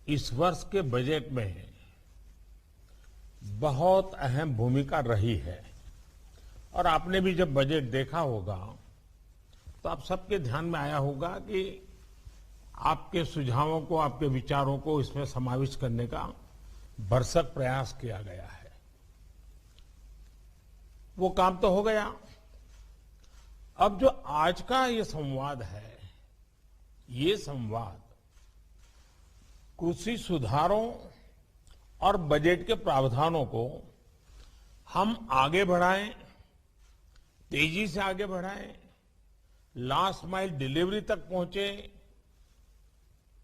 इस वर्ष के बजट में बहुत अहम भूमिका रही है और आपने भी जब बजट देखा होगा तो आप सबके ध्यान में आया होगा कि आपके सुझावों को, आपके विचारों को इसमें समाविष्ट करने का भरसक प्रयास किया गया है। वो काम तो हो गया। अब जो आज का ये संवाद है, ये संवाद कृषि सुधारों और बजट के प्रावधानों को हम आगे बढ़ाएं, तेजी से आगे बढ़ाएं, लास्ट माइल डिलीवरी तक पहुंचे,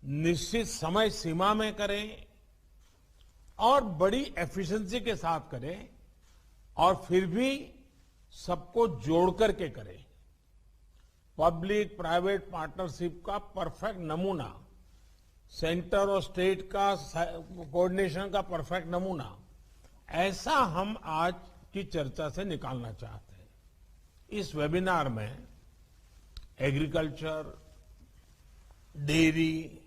निश्चित समय सीमा में करें और बड़ी एफिशिएंसी के साथ करें और फिर भी सबको जोड़ करके करें। पब्लिक प्राइवेट पार्टनरशिप का परफेक्ट नमूना, सेंटर और स्टेट का कोऑर्डिनेशन का परफेक्ट नमूना, ऐसा हम आज की चर्चा से निकालना चाहते हैं। इस वेबिनार में एग्रीकल्चर, डेयरी,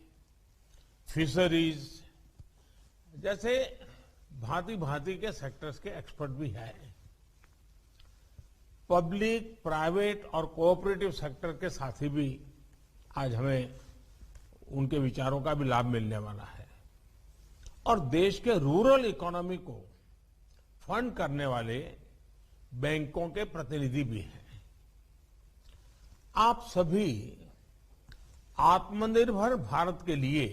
फिशरीज जैसे भांति भांति के सेक्टर्स के एक्सपर्ट भी हैं। पब्लिक, प्राइवेट और कोऑपरेटिव सेक्टर के साथी भी आज हमें उनके विचारों का भी लाभ मिलने वाला है और देश के रूरल इकोनॉमी को फंड करने वाले बैंकों के प्रतिनिधि भी हैं। आप सभी आत्मनिर्भर भारत के लिए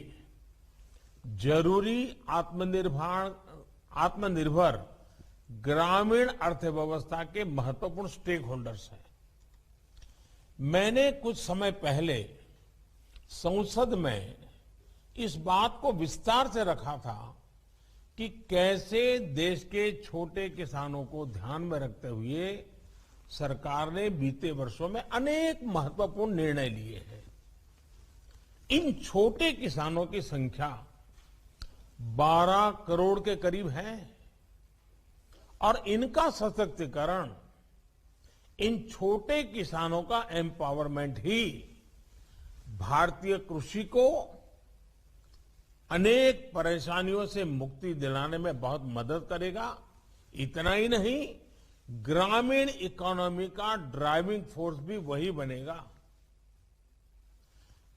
जरूरी आत्मनिर्भर ग्रामीण अर्थव्यवस्था के महत्वपूर्ण स्टेक होल्डर्स हैं। मैंने कुछ समय पहले संसद में इस बात को विस्तार से रखा था कि कैसे देश के छोटे किसानों को ध्यान में रखते हुए सरकार ने बीते वर्षों में अनेक महत्वपूर्ण निर्णय लिए हैं। इन छोटे किसानों की संख्या 12 करोड़ के करीब है और इनका सशक्तिकरण, इन छोटे किसानों का एम्पावरमेंट ही भारतीय कृषि को अनेक परेशानियों से मुक्ति दिलाने में बहुत मदद करेगा। इतना ही नहीं, ग्रामीण इकोनॉमी का ड्राइविंग फोर्स भी वही बनेगा।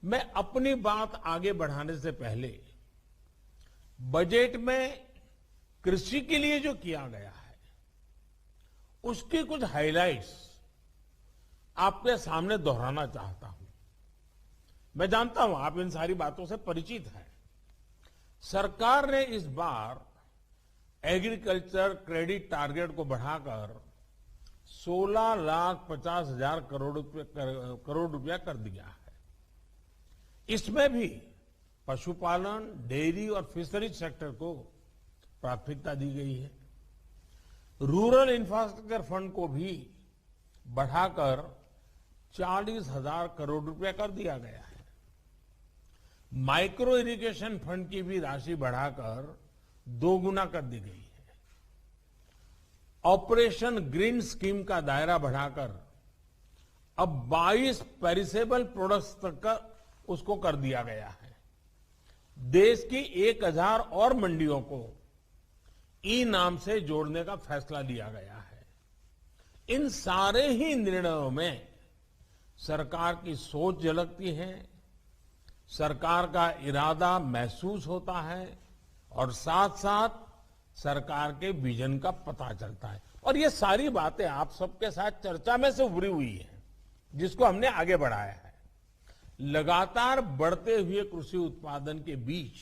मैं अपनी बात आगे बढ़ाने से पहले बजट में कृषि के लिए जो किया गया है उसकी कुछ हाइलाइट्स आपके सामने दोहराना चाहता हूं। मैं जानता हूं आप इन सारी बातों से परिचित हैं। सरकार ने इस बार एग्रीकल्चर क्रेडिट टारगेट को बढ़ाकर 16,50,000 करोड़ रुपया कर दिया है। इसमें भी पशुपालन, डेयरी और फिशरीज सेक्टर को प्राथमिकता दी गई है। रूरल इंफ्रास्ट्रक्चर फंड को भी बढ़ाकर 40,000 करोड़ रुपया कर दिया गया है। माइक्रो इरिगेशन फंड की भी राशि बढ़ाकर 2 गुना कर दी गई है। ऑपरेशन ग्रीन स्कीम का दायरा बढ़ाकर अब 22 पेरिसेबल प्रोडक्ट्स तक का उसको कर दिया गया है। देश की 1000 और मंडियों को ई नाम से जोड़ने का फैसला लिया गया है। इन सारे ही निर्णयों में सरकार की सोच झलकती है, सरकार का इरादा महसूस होता है और साथ साथ सरकार के विजन का पता चलता है। और ये सारी बातें आप सबके साथ चर्चा में से उभरी हुई है, जिसको हमने आगे बढ़ाया है। लगातार बढ़ते हुए कृषि उत्पादन के बीच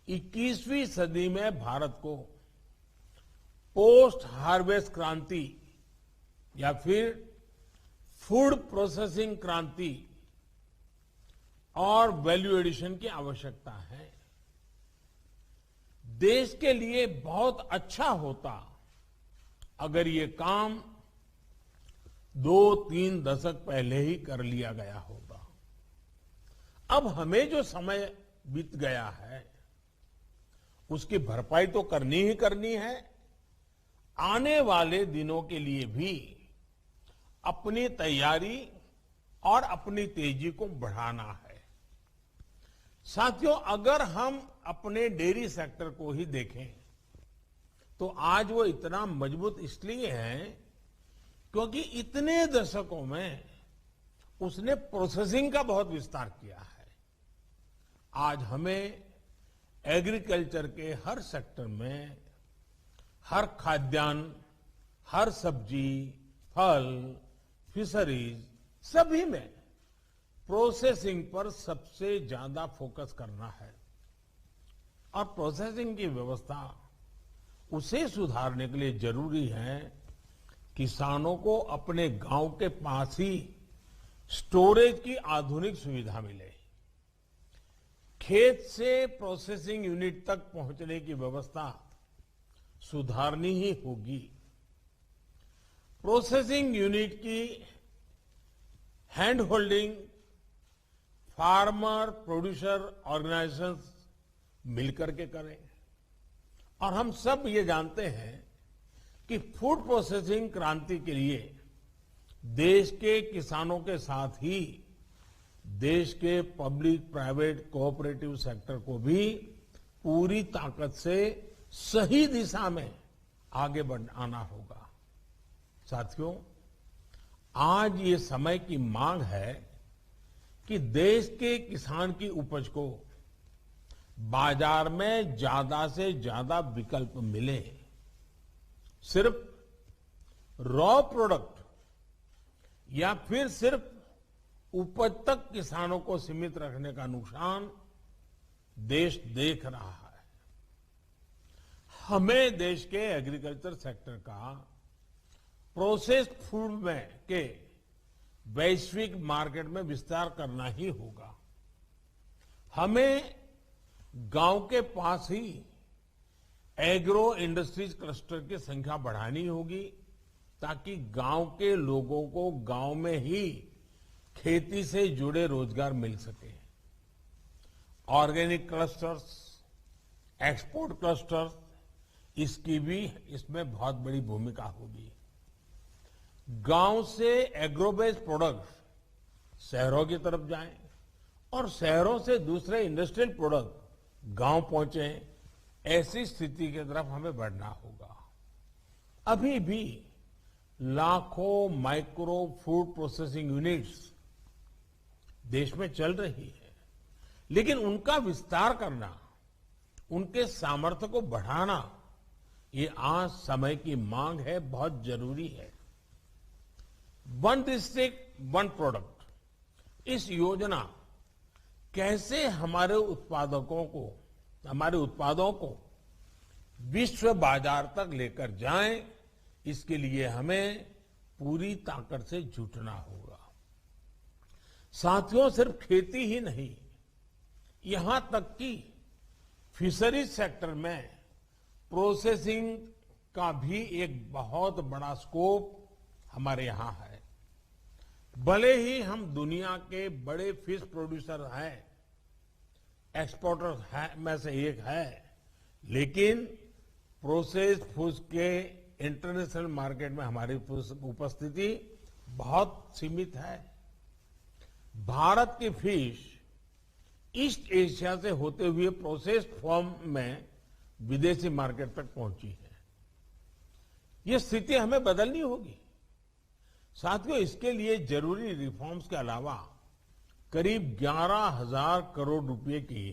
21वीं सदी में भारत को पोस्ट हार्वेस्ट क्रांति या फिर फूड प्रोसेसिंग क्रांति और वैल्यू एडिशन की आवश्यकता है। देश के लिए बहुत अच्छा होता अगर ये काम 2-3 दशक पहले ही कर लिया गया होगा। अब हमें जो समय बीत गया है उसकी भरपाई तो करनी ही करनी है। आने वाले दिनों के लिए भी अपनी तैयारी और अपनी तेजी को बढ़ाना है। साथियों, अगर हम अपने डेयरी सेक्टर को ही देखें तो आज वो इतना मजबूत इसलिए है क्योंकि इतने दशकों में उसने प्रोसेसिंग का बहुत विस्तार किया है। आज हमें एग्रीकल्चर के हर सेक्टर में, हर खाद्यान्न, हर सब्जी, फल, फिशरीज, सभी में प्रोसेसिंग पर सबसे ज्यादा फोकस करना है। और प्रोसेसिंग की व्यवस्था उसे सुधारने के लिए जरूरी है किसानों को अपने गांव के पास ही स्टोरेज की आधुनिक सुविधा मिले। खेत से प्रोसेसिंग यूनिट तक पहुंचने की व्यवस्था सुधारनी ही होगी। प्रोसेसिंग यूनिट की hand holding farmer producer organisations मिलकर के करें। और हम सब ये जानते हैं कि फूड प्रोसेसिंग क्रांति के लिए देश के किसानों के साथ ही देश के पब्लिक प्राइवेट कोऑपरेटिव सेक्टर को भी पूरी ताकत से सही दिशा में आगे बढ़ाना होगा। साथियों, आज ये समय की मांग है कि देश के किसान की उपज को बाजार में ज्यादा से ज्यादा विकल्प मिले। सिर्फ रॉ प्रोडक्ट या फिर सिर्फ उपज तक किसानों को सीमित रखने का नुकसान देश देख रहा है। हमें देश के एग्रीकल्चर सेक्टर का प्रोसेस्ड फूड में के वैश्विक मार्केट में विस्तार करना ही होगा। हमें गांव के पास ही एग्रो इंडस्ट्रीज क्लस्टर की संख्या बढ़ानी होगी ताकि गांव के लोगों को गांव में ही खेती से जुड़े रोजगार मिल सके। ऑर्गेनिक क्लस्टर्स, एक्सपोर्ट क्लस्टर्स, इसकी भी इसमें बहुत बड़ी भूमिका होगी। गांव से एग्रो बेस्ड प्रोडक्ट्स शहरों की तरफ जाएं और शहरों से दूसरे इंडस्ट्रियल प्रोडक्ट गांव पहुंचे, ऐसी स्थिति की तरफ हमें बढ़ना होगा। अभी भी लाखों माइक्रो फूड प्रोसेसिंग यूनिट्स देश में चल रही है, लेकिन उनका विस्तार करना, उनके सामर्थ्य को बढ़ाना, ये आज समय की मांग है, बहुत जरूरी है। वन डिस्ट्रिक्ट वन प्रोडक्ट, इस योजना कैसे हमारे उत्पादों को विश्व बाजार तक लेकर जाएं, इसके लिए हमें पूरी ताकत से जुटना होगा। साथियों, सिर्फ खेती ही नहीं, यहां तक कि फिशरीज सेक्टर में प्रोसेसिंग का भी एक बहुत बड़ा स्कोप हमारे यहां है। भले ही हम दुनिया के बड़े फिश प्रोड्यूसर हैं, एक्सपोर्टर में से एक है, लेकिन प्रोसेस्ड फूड के इंटरनेशनल मार्केट में हमारी उपस्थिति बहुत सीमित है। भारत की फिश ईस्ट एशिया से होते हुए प्रोसेस्ड फॉर्म में विदेशी मार्केट तक पहुंची है। ये स्थिति हमें बदलनी होगी। साथियों, इसके लिए जरूरी रिफॉर्म्स के अलावा करीब 11,000 करोड़ रुपए की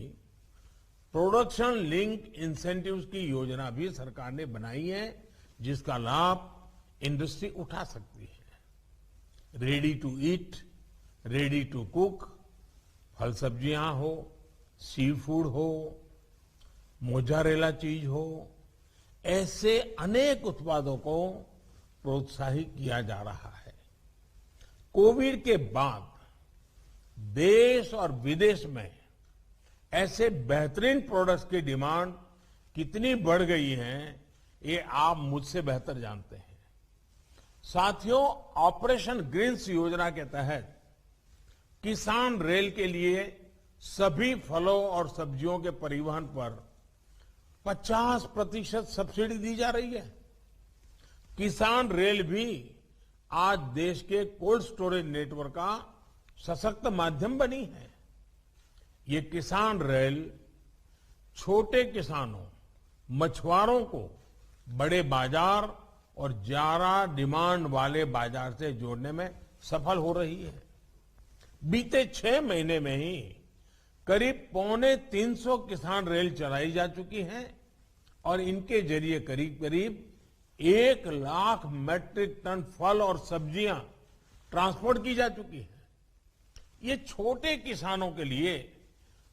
प्रोडक्शन लिंक इंसेंटिव्स की योजना भी सरकार ने बनाई है, जिसका लाभ इंडस्ट्री उठा सकती है। Ready to eat, ready to cook, फल सब्जियां हो, सी फूड हो, मोजारेला चीज हो, ऐसे अनेक उत्पादों को प्रोत्साहित किया जा रहा है। कोविड के बाद देश और विदेश में ऐसे बेहतरीन प्रोडक्ट्स की डिमांड कितनी बढ़ गई है, ये आप मुझसे बेहतर जानते हैं। साथियों, ऑपरेशन ग्रीन्स योजना के तहत किसान रेल के लिए सभी फलों और सब्जियों के परिवहन पर 50% सब्सिडी दी जा रही है। किसान रेल भी आज देश के कोल्ड स्टोरेज नेटवर्क का सशक्त माध्यम बनी है। ये किसान रेल छोटे किसानों, मछुआरों को बड़े बाजार और ज्यादा डिमांड वाले बाजार से जोड़ने में सफल हो रही है। बीते 6 महीने में ही करीब 350 किसान रेल चलाई जा चुकी हैं और इनके जरिए करीब करीब 1 लाख मैट्रिक टन फल और सब्जियां ट्रांसपोर्ट की जा चुकी है। ये छोटे किसानों के लिए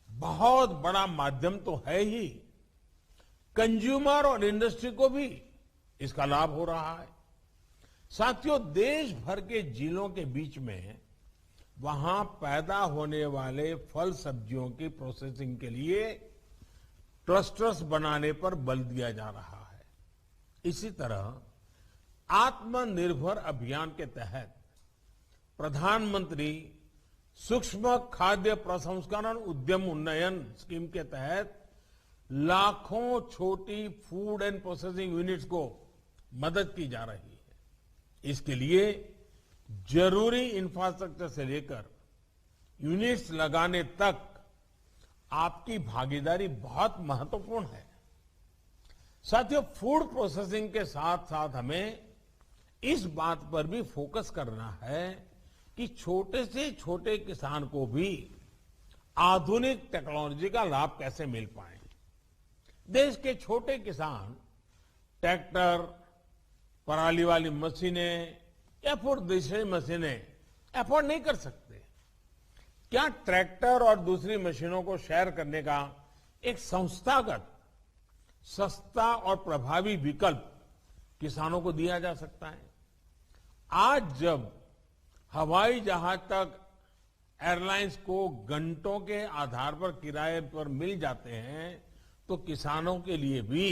बहुत बड़ा माध्यम तो है ही, कंज्यूमर और इंडस्ट्री को भी इसका लाभ हो रहा है। साथियों, देश भर के जिलों के बीच में वहां पैदा होने वाले फल सब्जियों की प्रोसेसिंग के लिए क्लस्टर्स बनाने पर बल दिया जा रहा है। इसी तरह आत्मनिर्भर अभियान के तहत प्रधानमंत्री सूक्ष्म खाद्य प्रसंस्करण उद्यम उन्नयन स्कीम के तहत लाखों छोटी फूड एंड प्रोसेसिंग यूनिट्स को मदद की जा रही है। इसके लिए जरूरी इंफ्रास्ट्रक्चर से लेकर यूनिट्स लगाने तक आपकी भागीदारी बहुत महत्वपूर्ण है। साथियों, फूड प्रोसेसिंग के साथ साथ हमें इस बात पर भी फोकस करना है कि छोटे से छोटे किसान को भी आधुनिक टेक्नोलॉजी का लाभ कैसे मिल पाए। देश के छोटे किसान ट्रैक्टर, पराली वाली मशीनें या फिर दूसरी मशीनें अफोर्ड नहीं कर सकते। क्या ट्रैक्टर और दूसरी मशीनों को शेयर करने का एक संस्थागत सस्ता और प्रभावी विकल्प किसानों को दिया जा सकता है? आज जब हवाई जहाज तक एयरलाइंस को घंटों के आधार पर किराए पर मिल जाते हैं, तो किसानों के लिए भी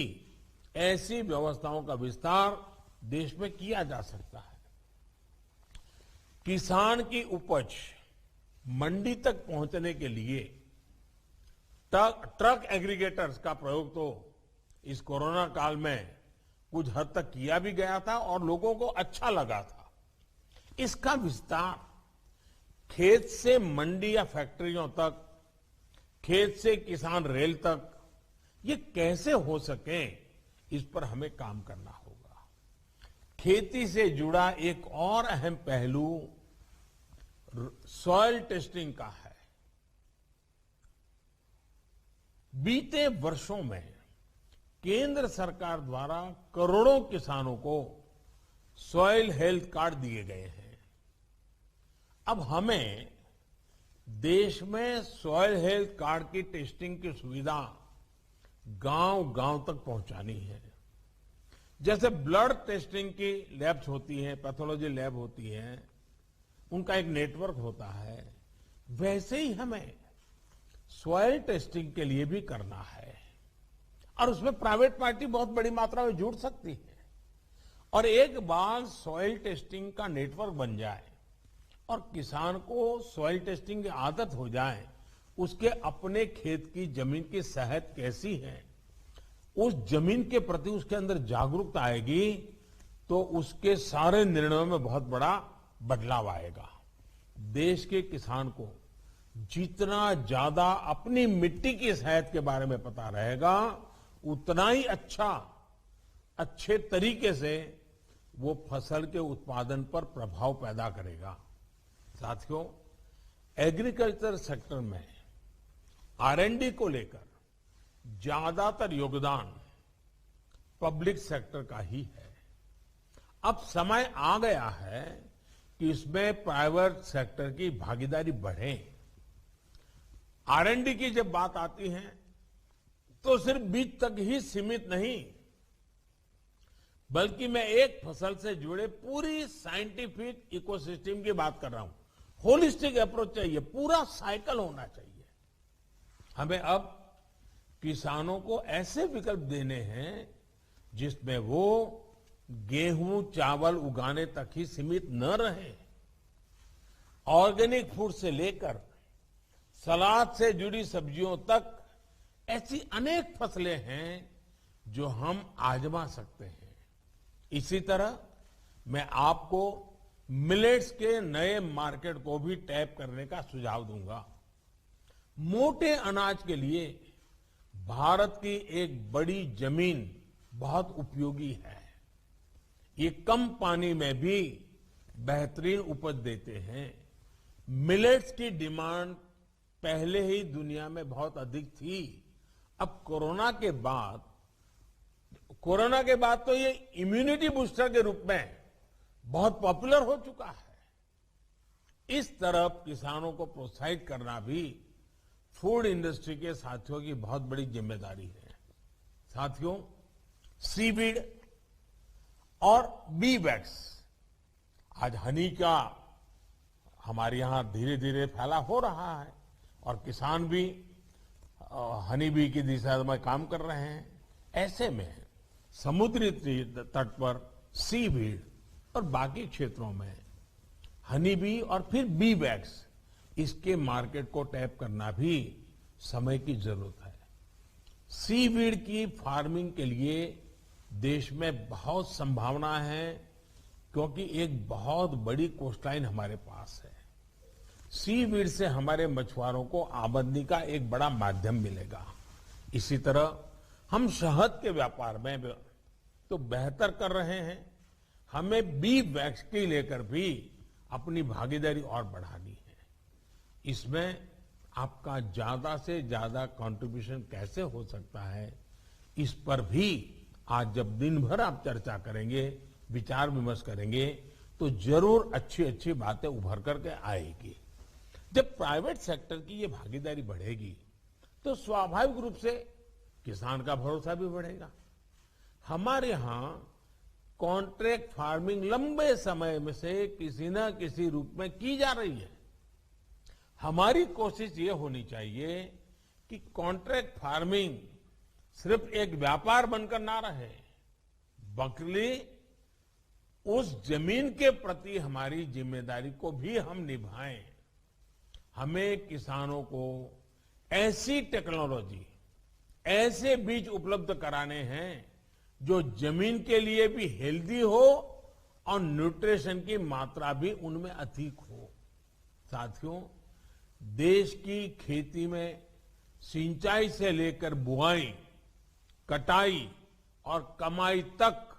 ऐसी व्यवस्थाओं का विस्तार देश में किया जा सकता है। किसान की उपज मंडी तक पहुंचने के लिए ट्रक एग्रीगेटर्स का प्रयोग तो इस कोरोना काल में कुछ हद तक किया भी गया था और लोगों को अच्छा लगा था। इसका विस्तार खेत से मंडी या फैक्ट्रियों तक, खेत से किसान रेल तक, ये कैसे हो सके, इस पर हमें काम करना होगा। खेती से जुड़ा एक और अहम पहलू सॉइल टेस्टिंग का है। बीते वर्षों में केंद्र सरकार द्वारा करोड़ों किसानों को सॉइल हेल्थ कार्ड दिए गए हैं। अब हमें देश में सॉइल हेल्थ कार्ड की टेस्टिंग की सुविधा गांव-गांव तक पहुंचानी है। जैसे ब्लड टेस्टिंग की लैब्स होती हैं, पैथोलॉजी लैब होती हैं, उनका एक नेटवर्क होता है, वैसे ही हमें सॉइल टेस्टिंग के लिए भी करना है। और उसमें प्राइवेट पार्टी बहुत बड़ी मात्रा में जुड़ सकती है। और एक बार सॉइल टेस्टिंग का नेटवर्क बन जाए और किसान को सॉइल टेस्टिंग की आदत हो जाए, उसके अपने खेत की जमीन की सेहत कैसी है, उस जमीन के प्रति उसके अंदर जागरूकता आएगी, तो उसके सारे निर्णयों में बहुत बड़ा बदलाव आएगा। देश के किसान को जितना ज्यादा अपनी मिट्टी की सेहत के बारे में पता रहेगा, उतना ही अच्छे तरीके से वो फसल के उत्पादन पर प्रभाव पैदा करेगा। साथियों, एग्रीकल्चर सेक्टर में R&D को लेकर ज्यादातर योगदान पब्लिक सेक्टर का ही है। अब समय आ गया है कि इसमें प्राइवेट सेक्टर की भागीदारी बढ़े। R&D की जब बात आती है तो सिर्फ बीज तक ही सीमित नहीं, बल्कि मैं एक फसल से जुड़े पूरी साइंटिफिक इकोसिस्टम की बात कर रहा हूं। होलिस्टिक अप्रोच चाहिए, पूरा साइकिल होना चाहिए। हमें अब किसानों को ऐसे विकल्प देने हैं जिसमें वो गेहूं चावल उगाने तक ही सीमित न रहे। ऑर्गेनिक फूड से लेकर सलाद से जुड़ी सब्जियों तक ऐसी अनेक फसलें हैं जो हम आजमा सकते हैं। इसी तरह मैं आपको मिलेट्स के नए मार्केट को भी टैप करने का सुझाव दूंगा। मोटे अनाज के लिए भारत की एक बड़ी जमीन बहुत उपयोगी है। ये कम पानी में भी बेहतरीन उपज देते हैं। मिलेट्स की डिमांड पहले ही दुनिया में बहुत अधिक थी। अब कोरोना के बाद तो ये इम्यूनिटी बूस्टर के रूप में बहुत पॉपुलर हो चुका है। इस तरफ किसानों को प्रोत्साहित करना भी फूड इंडस्ट्री के साथियों की बहुत बड़ी जिम्मेदारी है। साथियों, सीवीड और बी वैक्स, आज हनी का हमारे यहां धीरे धीरे फैलाव हो रहा है और किसान भी हनी बी की दिशा में काम कर रहे हैं। ऐसे में समुद्री तट पर सीवीड और बाकी क्षेत्रों में हनी बी और फिर बी वैक्स, इसके मार्केट को टैप करना भी समय की जरूरत है। सीवीड की फार्मिंग के लिए देश में बहुत संभावना है, क्योंकि एक बहुत बड़ी कोस्टलाइन हमारे पास है। सीवीड से हमारे मछुआरों को आमदनी का एक बड़ा माध्यम मिलेगा। इसी तरह हम शहद के व्यापार में तो बेहतर कर रहे हैं। हमें बी वैक्स की लेकर भी अपनी भागीदारी और बढ़ानी है। इसमें आपका ज्यादा से ज्यादा कंट्रीब्यूशन कैसे हो सकता है, इस पर भी आज जब दिन भर आप चर्चा करेंगे, विचार विमर्श करेंगे, तो जरूर अच्छी अच्छी बातें उभर करके आएगी। जब प्राइवेट सेक्टर की ये भागीदारी बढ़ेगी तो स्वाभाविक रूप से किसान का भरोसा भी बढ़ेगा। हमारे यहां कॉन्ट्रैक्ट फार्मिंग लंबे समय में से किसी न किसी रूप में की जा रही है। हमारी कोशिश ये होनी चाहिए कि कॉन्ट्रैक्ट फार्मिंग सिर्फ एक व्यापार बनकर ना रहे, बल्कि उस जमीन के प्रति हमारी जिम्मेदारी को भी हम निभाएं। हमें किसानों को ऐसी टेक्नोलॉजी, ऐसे बीज उपलब्ध कराने हैं जो जमीन के लिए भी हेल्दी हो और न्यूट्रिशन की मात्रा भी उनमें अधिक हो। साथियों, देश की खेती में सिंचाई से लेकर बुआई, कटाई और कमाई तक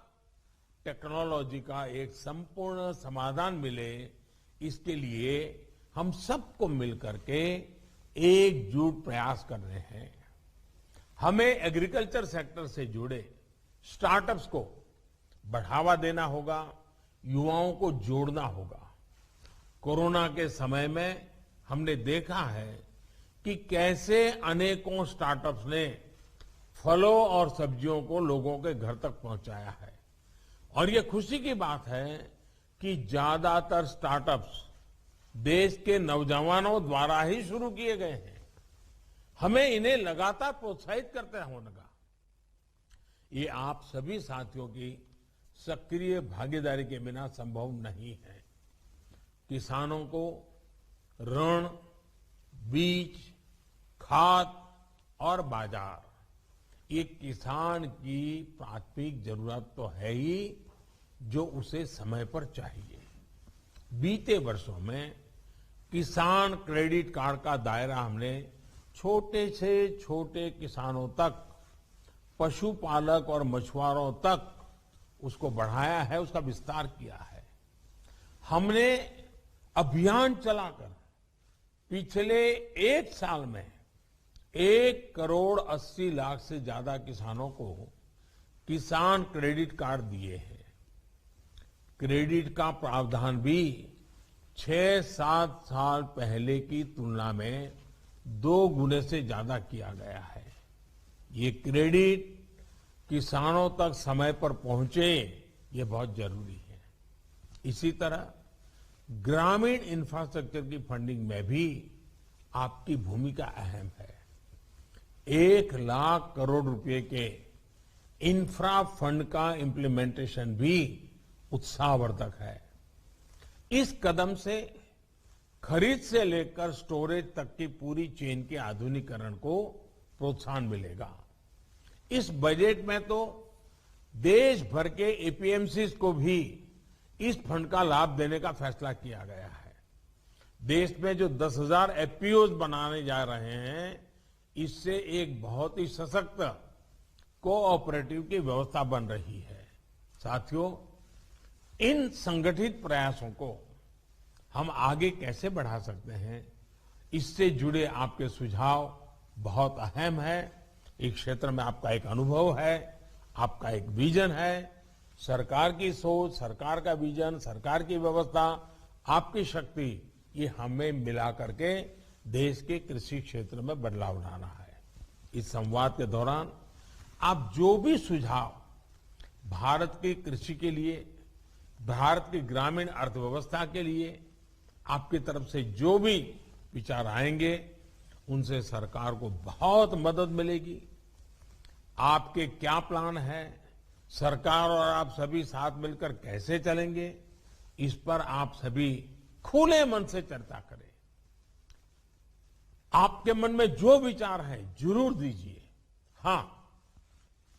टेक्नोलॉजी का एक संपूर्ण समाधान मिले, इसके लिए हम सबको मिलकर के एकजुट प्रयास कर रहे हैं। हमें एग्रीकल्चर सेक्टर से जुड़े स्टार्टअप्स को बढ़ावा देना होगा, युवाओं को जोड़ना होगा। कोरोना के समय में हमने देखा है कि कैसे अनेकों स्टार्टअप्स ने फलों और सब्जियों को लोगों के घर तक पहुंचाया है। और ये खुशी की बात है कि ज्यादातर स्टार्टअप्स देश के नौजवानों द्वारा ही शुरू किए गए हैं। हमें इन्हें लगातार प्रोत्साहित करते होगा। ये आप सभी साथियों की सक्रिय भागीदारी के बिना संभव नहीं है। किसानों को ऋण, बीज, खाद और बाजार, ये किसान की प्राथमिक जरूरत तो है ही, जो उसे समय पर चाहिए। बीते वर्षों में किसान क्रेडिट कार्ड का दायरा हमने छोटे से छोटे किसानों तक, पशुपालक और मछुआरों तक उसको बढ़ाया है, उसका विस्तार किया है। हमने अभियान चलाकर पिछले एक साल में 1,80,00,000 से ज्यादा किसानों को किसान क्रेडिट कार्ड दिए हैं। क्रेडिट का प्रावधान भी 6-7 साल पहले की तुलना में 2 गुने से ज्यादा किया गया है। ये क्रेडिट किसानों तक समय पर पहुंचे, ये बहुत जरूरी है। इसी तरह ग्रामीण इंफ्रास्ट्रक्चर की फंडिंग में भी आपकी भूमिका अहम है। 1,00,000 करोड़ रुपए के इंफ्रा फंड का इम्प्लीमेंटेशन भी उत्साहवर्धक है। इस कदम से खरीद से लेकर स्टोरेज तक की पूरी चेन के आधुनिकीकरण को प्रोत्साहन मिलेगा। इस बजट में तो देश भर के एपीएमसीज को भी इस फंड का लाभ देने का फैसला किया गया है। देश में जो 10,000 एफपीओ बनाने जा रहे हैं, इससे एक बहुत ही सशक्त कोऑपरेटिव की व्यवस्था बन रही है। साथियों, इन संगठित प्रयासों को हम आगे कैसे बढ़ा सकते हैं, इससे जुड़े आपके सुझाव बहुत अहम है। इस क्षेत्र में आपका एक अनुभव है, आपका एक विजन है। सरकार की सोच, सरकार का विजन, सरकार की व्यवस्था, आपकी शक्ति, ये हमें मिला करके देश के कृषि क्षेत्र में बदलाव लाना है। इस संवाद के दौरान आप जो भी सुझाव भारत की कृषि के लिए, भारत की ग्रामीण अर्थव्यवस्था के लिए आपकी तरफ से जो भी विचार आएंगे, उनसे सरकार को बहुत मदद मिलेगी। आपके क्या प्लान है, सरकार और आप सभी साथ मिलकर कैसे चलेंगे, इस पर आप सभी खुले मन से चर्चा करें। आपके मन में जो विचार है जरूर दीजिए। हाँ,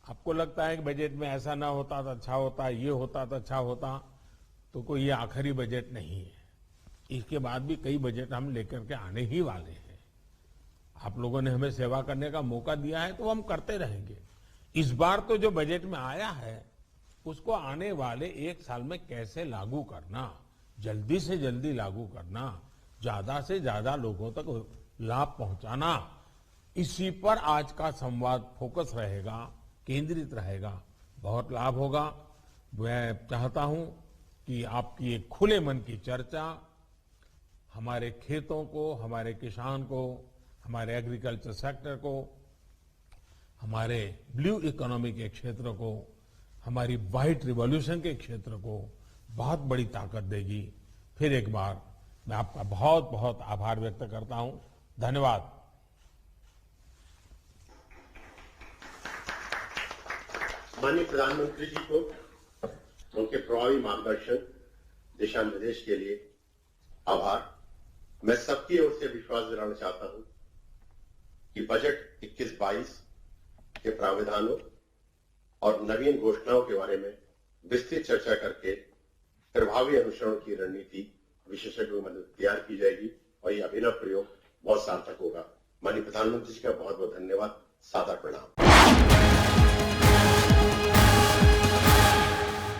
आपको लगता है कि बजट में ऐसा ना होता तो अच्छा होता, ये होता तो अच्छा होता, तो कोई ये आखिरी बजट नहीं है। इसके बाद भी कई बजट हम लेकर के आने ही वाले हैं। आप लोगों ने हमें सेवा करने का मौका दिया है तो हम करते रहेंगे। इस बार तो जो बजट में आया है, उसको आने वाले एक साल में कैसे लागू करना, जल्दी से जल्दी लागू करना, ज्यादा से ज्यादा लोगों तक लाभ पहुंचाना, इसी पर आज का संवाद फोकस रहेगा, केंद्रित रहेगा। बहुत लाभ होगा। मैं चाहता हूं कि आपकी एक खुले मन की चर्चा हमारे खेतों को, हमारे किसान को, हमारे एग्रीकल्चर सेक्टर को, हमारे ब्लू इकोनॉमी के क्षेत्र को, हमारी व्हाइट रिवॉल्यूशन के क्षेत्र को बहुत बड़ी ताकत देगी। फिर एक बार मैं आपका बहुत बहुत आभार व्यक्त करता हूं। धन्यवाद। माननीय प्रधानमंत्री जी को उनके प्रभावी मार्गदर्शन, दिशा निर्देश के लिए आभार। मैं सबकी ओर से विश्वास दिलाना चाहता हूं कि बजट 21-22 के प्रावधानों और नवीन घोषणाओं के बारे में विस्तृत चर्चा करके प्रभावी अनुसरण की रणनीति विशेषज्ञों की मदद तैयार की जाएगी और यह अभिनव प्रयोग बहुत सार्थक होगा। माननीय प्रधानमंत्री जी का बहुत बहुत धन्यवाद। सादर प्रणाम।